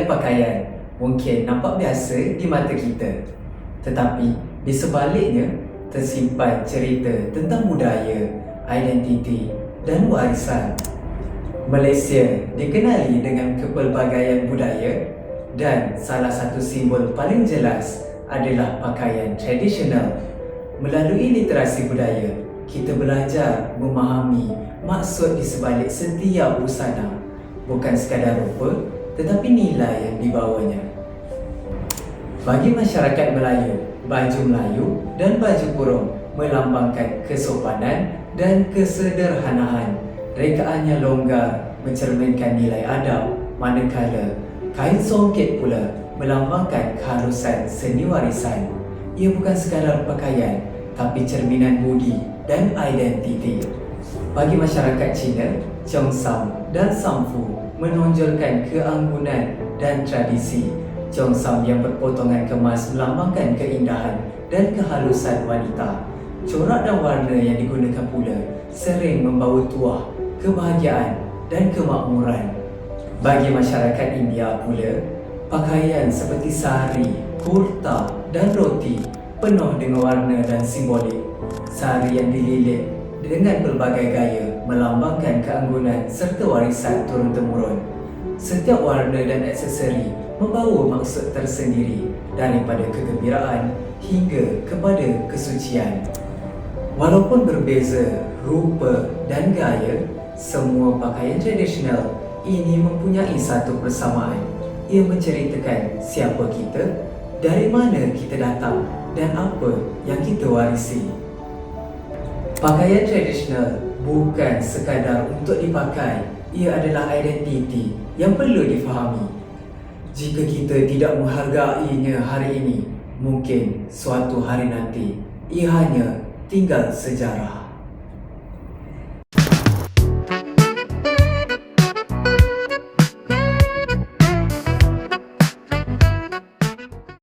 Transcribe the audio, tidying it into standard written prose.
Sebahagian pakaian mungkin nampak biasa di mata kita, tetapi di sebaliknya tersimpan cerita tentang budaya, identiti dan warisan. Malaysia dikenali dengan kepelbagaian budaya dan salah satu simbol paling jelas adalah pakaian tradisional. Melalui literasi budaya, kita belajar memahami maksud di sebalik setiap busana, bukan sekadar rupa tetapi nilai yang dibawanya. Bagi masyarakat Melayu, baju Melayu dan baju kurung melambangkan kesopanan dan kesederhanaan. Rekaannya longgar mencerminkan nilai adab, manakala kain songket pula melambangkan keharusan seni warisan. Ia bukan sekadar pakaian, tapi cerminan budi dan identiti. Bagi masyarakat Cina, Cheongsam dan Samfu menonjolkan keanggunan dan tradisi. Cheongsam yang berpotongan kemas melambangkan keindahan dan kehalusan wanita. Corak dan warna yang digunakan pula sering membawa tuah, kebahagiaan dan kemakmuran. Bagi masyarakat India pula, pakaian seperti sari, kurta dan roti penuh dengan warna dan simbolik. Sari yang dililit dengan pelbagai gaya melambangkan keanggunan serta warisan turun-temurun. Setiap warna dan aksesori membawa maksud tersendiri, daripada kegembiraan hingga kepada kesucian. Walaupun berbeza rupa dan gaya, semua pakaian tradisional ini mempunyai satu persamaan. Ia menceritakan siapa kita, dari mana kita datang dan apa yang kita warisi. Pakaian tradisional bukan sekadar untuk dipakai, ia adalah identiti yang perlu difahami. Jika kita tidak menghargainya hari ini, mungkin suatu hari nanti ia hanya tinggal sejarah.